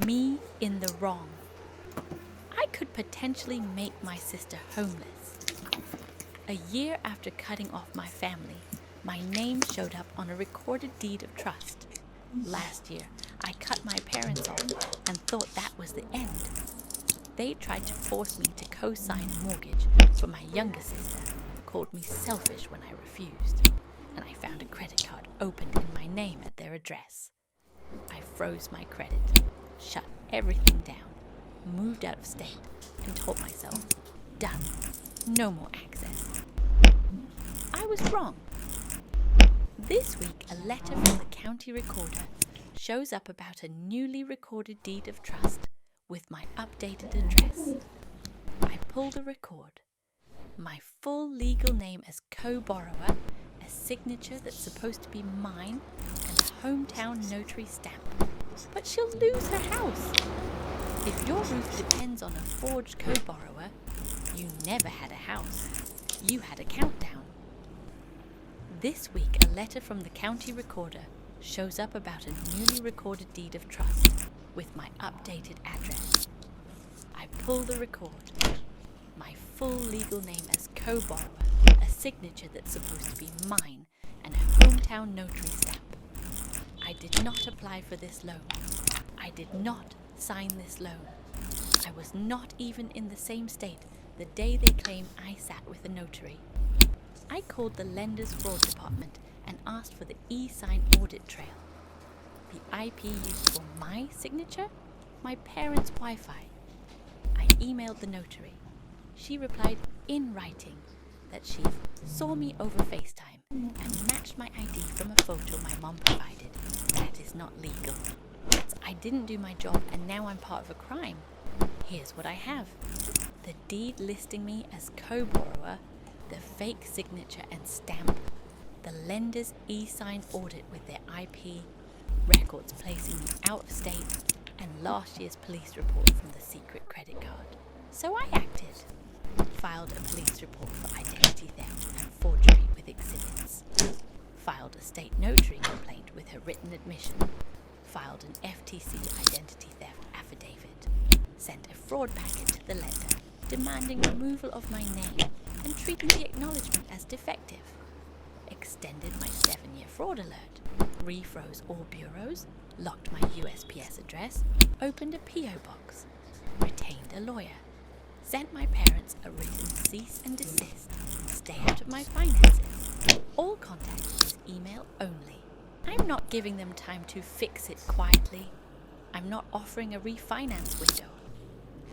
Me in the wrong. I could potentially make my sister homeless. A year after cutting off my family, my name showed up on a recorded deed of trust. Last year, I cut my parents off and thought that was the end. They tried to force me to co-sign a mortgage for my younger sister, called me selfish when I refused, and I found a credit card opened in my name at their address. I froze my credit, shut everything down, moved out of state, and told myself, done, no more access. I was wrong. This week, a letter from the county recorder shows up about a newly recorded deed of trust with my updated address. I pull the record. My full legal name as co-borrower, a signature that's supposed to be mine, and a hometown notary stamp. But she'll lose her house. If your roof depends on a forged co-borrower, you never had a house. You had a countdown. This week, a letter from the county recorder shows up about a newly recorded deed of trust with my updated address. I pull the record. My full legal name as co-borrower, a signature that's supposed to be mine, and a hometown notary stamp. I did not apply for this loan. I did not sign this loan. I was not even in the same state the day they claim I sat with a notary. I called the lender's fraud department and asked for the e-sign audit trail. The IP used for my signature? My parents' Wi-Fi. I emailed the notary. She replied in writing that she saw me over FaceTime and matched my ID from a photo my mom provided. That is not legal. I didn't do my job and now I'm part of a crime. Here's what I have. The deed listing me as co-borrower, the fake signature and stamp, the lender's e-sign audit with their IP, records placing me out of state, and last year's police report from the secret credit card. So I acted. Filed a police report for identity theft and forgery with exhibits. Filed a state notary complaint with her written admission. Filed an FTC identity theft affidavit. Sent a fraud packet to the lender demanding removal of my name and treating the acknowledgement as defective. Extended my 7-year fraud alert. Refroze all bureaus. Locked my USPS address. Opened a PO box. Retained a lawyer. Sent my parents a written cease and desist. Stay out of my finances. All contact is email only. I'm not giving them time to fix it quietly. I'm not offering a refinance window.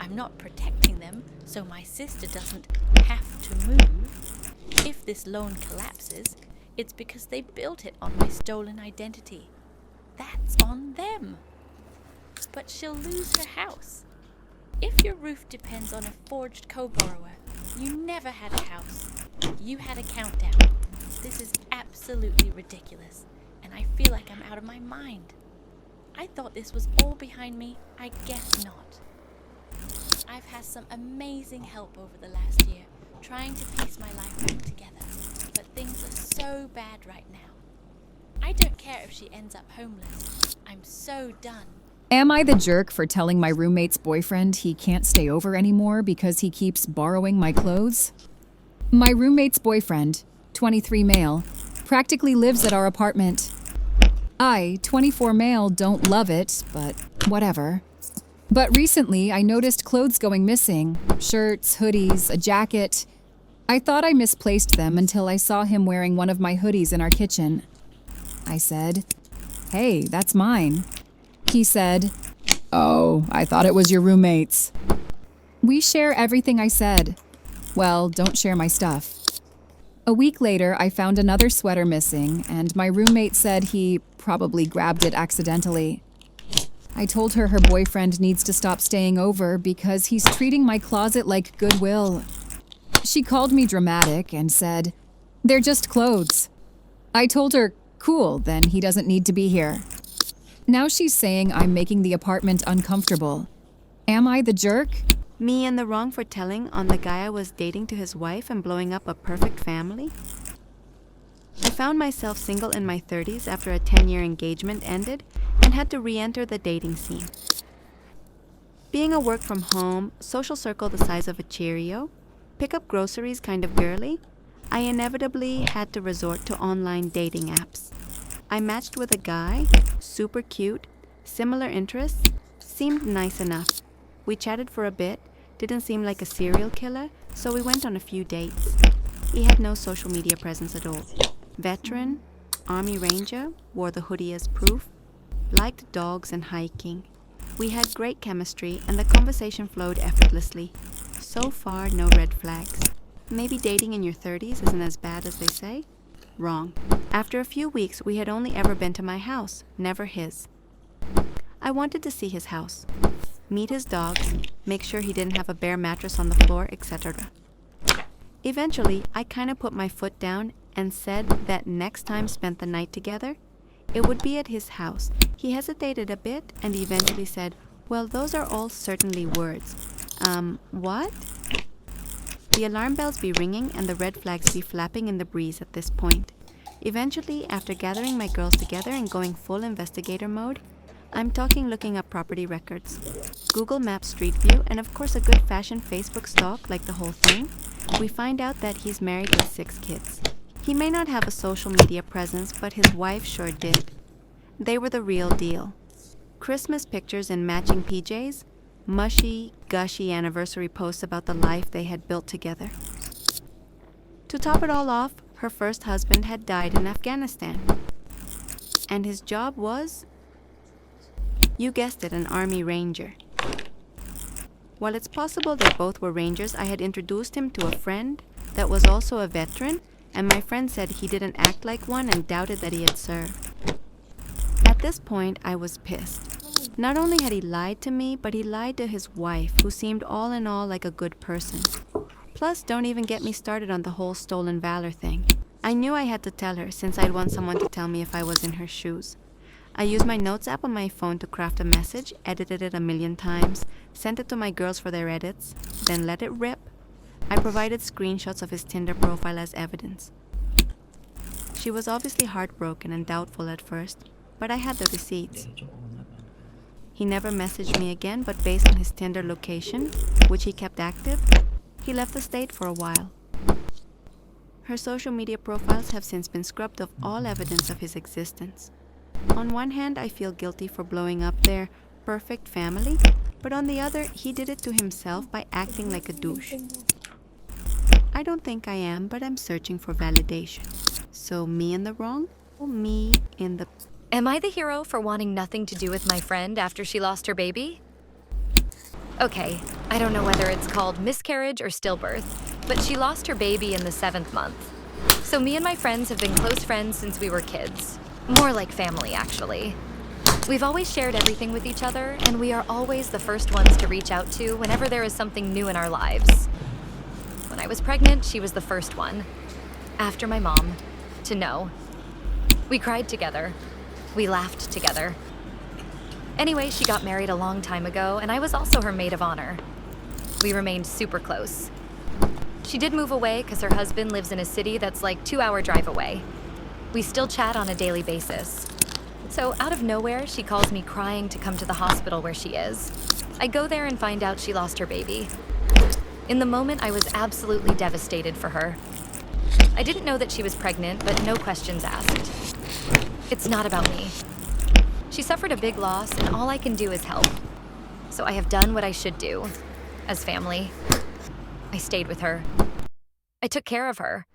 I'm not protecting them so my sister doesn't have to move. If this loan collapses, it's because they built it on my stolen identity. That's on them. But she'll lose her house. If your roof depends on a forged co-borrower, you never had a house. You had a countdown. This is absolutely ridiculous, and I feel like I'm out of my mind. I thought this was all behind me. I guess not. I've had some amazing help over the last year, trying to piece my life back together, but things are so bad right now. I don't care if she ends up homeless. I'm so done. Am I the jerk for telling my roommate's boyfriend he can't stay over anymore because he keeps borrowing my clothes? My roommate's boyfriend, 23 male, practically lives at our apartment. I, 24 male, don't love it, but whatever. But recently, I noticed clothes going missing. Shirts, hoodies, a jacket. I thought I misplaced them until I saw him wearing one of my hoodies in our kitchen. I said, "Hey, that's mine." He said, "Oh, I thought it was your roommate's." We share everything I said. Well, don't share my stuff. A week later, I found another sweater missing, and my roommate said he probably grabbed it accidentally. I told her her boyfriend needs to stop staying over because he's treating my closet like Goodwill. She called me dramatic and said, "They're just clothes." I told her, "Cool, then he doesn't need to be here." Now she's saying I'm making the apartment uncomfortable. Am I the jerk? Me in the wrong for telling on the guy I was dating to his wife and blowing up a perfect family? I found myself single in my 30s after a 10-year engagement ended and had to re-enter the dating scene. Being a work from home, social circle the size of a Cheerio, pick up groceries kind of girly, I inevitably had to resort to online dating apps. I matched with a guy, super cute, similar interests, seemed nice enough. We chatted for a bit, didn't seem like a serial killer, so we went on a few dates. He had no social media presence at all. Veteran, Army Ranger, wore the hoodie as proof, liked dogs and hiking. We had great chemistry and the conversation flowed effortlessly. So far, no red flags. Maybe dating in your 30s isn't as bad as they say? Wrong. After a few weeks, we had only ever been to my house, never his. I wanted to see his house, meet his dogs, make sure he didn't have a bare mattress on the floor, etc. Eventually, I kinda put my foot down and said that next time spent the night together, it would be at his house. He hesitated a bit and eventually said, "Well, those are all certainly words." What? The alarm bells be ringing and the red flags be flapping in the breeze at this point. Eventually, after gathering my girls together and going full investigator mode, I'm talking looking up property records, Google Maps Street View, and of course a good fashioned Facebook stalk like the whole thing, we find out that he's married with 6 kids. He may not have a social media presence, but his wife sure did. They were the real deal. Christmas pictures in matching PJs, mushy, gushy anniversary posts about the life they had built together. To top it all off, her first husband had died in Afghanistan. And his job was, you guessed it, an Army Ranger. While it's possible that both were Rangers, I had introduced him to a friend that was also a veteran, and my friend said he didn't act like one and doubted that he had served. At this point, I was pissed. Not only had he lied to me, but he lied to his wife, who seemed all in all like a good person. Plus, don't even get me started on the whole stolen valor thing. I knew I had to tell her, since I'd want someone to tell me if I was in her shoes. I used my notes app on my phone to craft a message, edited it a million times, sent it to my girls for their edits, then let it rip. I provided screenshots of his Tinder profile as evidence. She was obviously heartbroken and doubtful at first, but I had the receipts. He never messaged me again, but based on his Tinder location, which he kept active, he left the state for a while. Her social media profiles have since been scrubbed of all evidence of his existence. On one hand, I feel guilty for blowing up their perfect family, but on the other, he did it to himself by acting like a douche. I don't think I am, but I'm searching for validation. So me in the wrong? Or me in the... Am I the hero for wanting nothing to do with my friend after she lost her baby? Okay, I don't know whether it's called miscarriage or stillbirth, but she lost her baby in the 7th month. So me and my friends have been close friends since we were kids. More like family, actually. We've always shared everything with each other, and we are always the first ones to reach out to whenever there is something new in our lives. When I was pregnant, she was the first one, after my mom, to know. We cried together. We laughed together. Anyway, she got married a long time ago, and I was also her maid of honor. We remained super close. She did move away because her husband lives in a city that's like 2-hour drive away. We still chat on a daily basis. So out of nowhere, she calls me crying to come to the hospital where she is. I go there and find out she lost her baby. In the moment, I was absolutely devastated for her. I didn't know that she was pregnant, but no questions asked. It's not about me. She suffered a big loss, and all I can do is help. So I have done what I should do, as family. I stayed with her. I took care of her.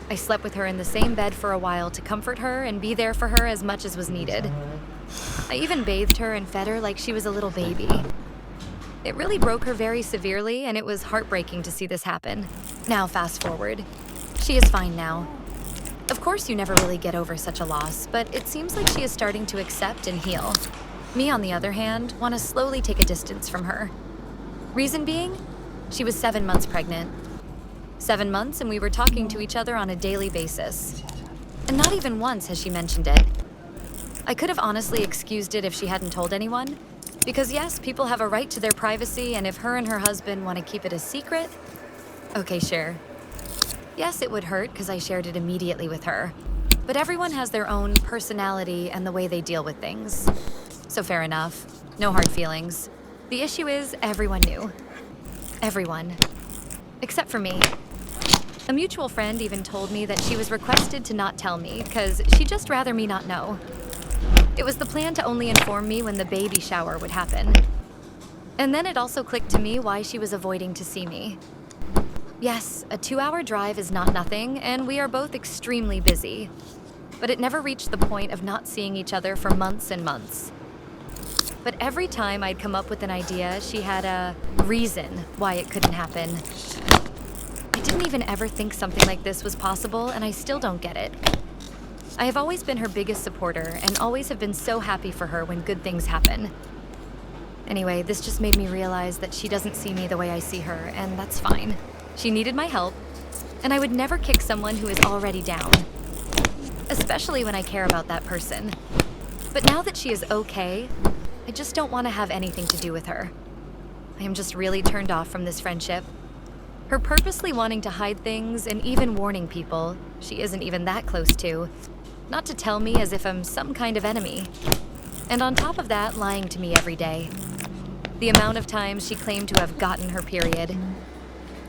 I slept with her in the same bed for a while to comfort her and be there for her as much as was needed. I even bathed her and fed her like she was a little baby. It really broke her very severely, and it was heartbreaking to see this happen. Now, fast forward. She is fine now. Of course, you never really get over such a loss, but it seems like she is starting to accept and heal. Me, on the other hand, want to slowly take a distance from her. Reason being, she was 7 months pregnant. 7 months, and we were talking to each other on a daily basis. And not even once has she mentioned it. I could have honestly excused it if she hadn't told anyone. Because yes, people have a right to their privacy, and if her and her husband want to keep it a secret, okay, sure. Yes, it would hurt because I shared it immediately with her. But everyone has their own personality and the way they deal with things. So fair enough. No hard feelings. The issue is everyone knew. Everyone. Except for me. A mutual friend even told me that she was requested to not tell me because she'd just rather me not know. It was the plan to only inform me when the baby shower would happen. And then it also clicked to me why she was avoiding to see me. Yes, a 2-hour drive is not nothing, and we are both extremely busy. But it never reached the point of not seeing each other for months and months. But every time I'd come up with an idea, she had a reason why it couldn't happen. I didn't even ever think something like this was possible, and I still don't get it. I have always been her biggest supporter, and always have been so happy for her when good things happen. Anyway, this just made me realize that she doesn't see me the way I see her, and that's fine. She needed my help, and I would never kick someone who is already down. Especially when I care about that person. But now that she is okay, I just don't want to have anything to do with her. I am just really turned off from this friendship. Her purposely wanting to hide things and even warning people she isn't even that close to, not to tell me as if I'm some kind of enemy. And on top of that, lying to me every day. The amount of times she claimed to have gotten her period.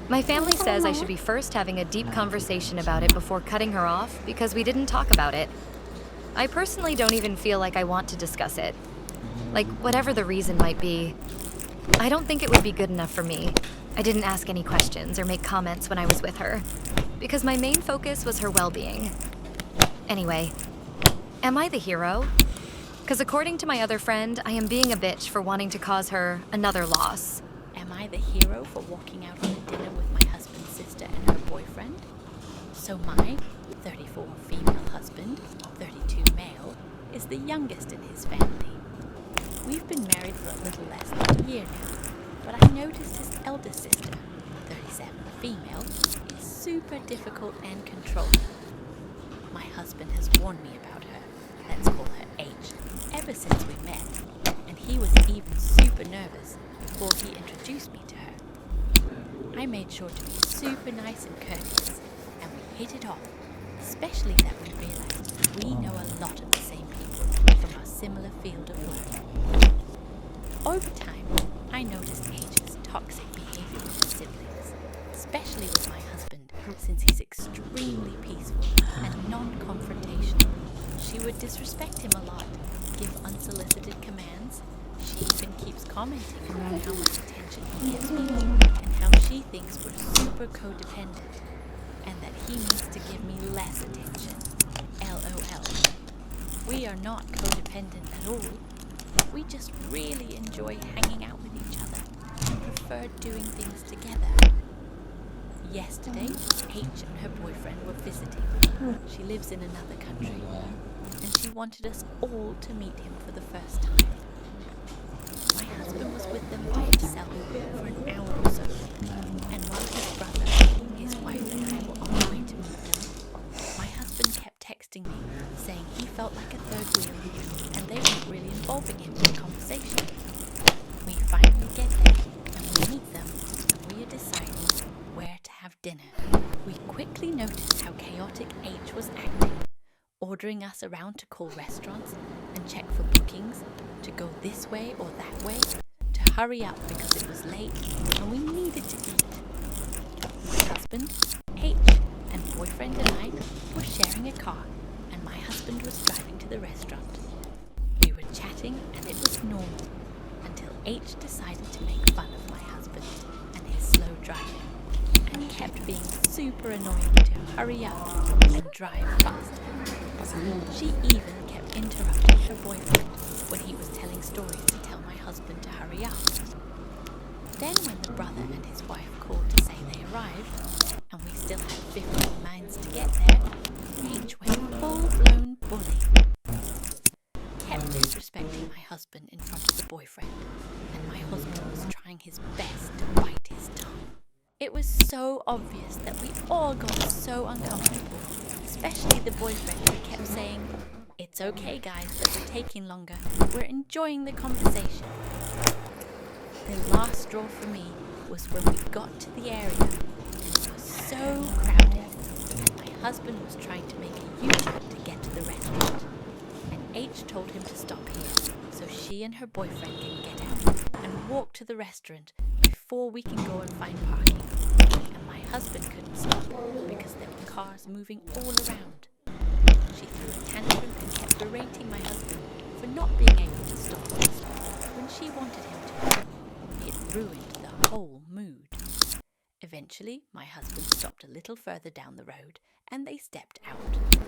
My family says I should be first having a deep conversation about it before cutting her off because we didn't talk about it. I personally don't even feel like I want to discuss it. Like, whatever the reason might be. I don't think it would be good enough for me. I didn't ask any questions or make comments when I was with her, because my main focus was her well-being. Anyway, am I the hero? Because according to my other friend, I am being a bitch for wanting to cause her another loss. Am I the hero for walking out on a dinner with my husband's sister and her boyfriend? So my 34 female husband, 32 male, is the youngest in his family. We've been married for a little less than a year now, but I noticed his elder sister, 37 female, is super difficult and controlling. My husband has warned me about her, let's call her H, ever since we met, and he was even super nervous before he introduced me to her. I made sure to be super nice and courteous, and we hit it off, especially that we realized we know a lot of the same people from our similar field of work. Over time, I noticed H's toxic behavior with his siblings, especially with my husband, since he's extremely peaceful and non-confrontational. She would disrespect him a lot, give unsolicited commands. She even keeps commenting on how much attention he gives me and how she thinks we're super codependent and that he needs to give me less attention. LOL. We are not codependent at all. We just really enjoy hanging out with each other and prefer doing things together. Yesterday, H and her boyfriend were visiting. She lives in another country, and she wanted us all to meet him for the first time. My husband was with them by himself for an hour or so, and while his brother, his wife, and I were on the way to meet them, my husband kept texting me, saying he felt like a third wheel, and they weren't really involving him in the conversation. We finally get there, and we meet them, and we are deciding where to have dinner. We quickly noticed how chaotic H was acting, ordering us around to call restaurants and check for bookings, to go this way or that way, to hurry up because it was late and we needed to eat. My husband, H, and boyfriend and I were sharing a car, and my husband was driving to the restaurant. We were chatting and it was normal until H decided to make fun of my husband and his slow driving, and kept being super annoying to hurry up and drive faster. She even kept interrupting her boyfriend when he was telling stories to tell my husband to hurry up. Then when the brother and his wife called to say they arrived, and we still had 15 minutes to get there, H went full-blown bully. Kept disrespecting my husband in front of the boyfriend, and my husband was trying his best to bite his tongue. It was so obvious that we all got so uncomfortable, especially the boyfriend who kept saying, "It's okay guys that we're taking longer, we're enjoying the conversation." The last straw for me was when we got to the area and it was so crowded and my husband was trying to make a U-turn to get to the restaurant. And H told him to stop here so she and her boyfriend can get out and walk to the restaurant before we can go and find parking. And my husband couldn't stop because there were cars moving all around. She threw a tantrum and kept berating my husband for not being able to stop when she wanted him to. It ruined the whole mood. Eventually, my husband stopped a little further down the road and they stepped out.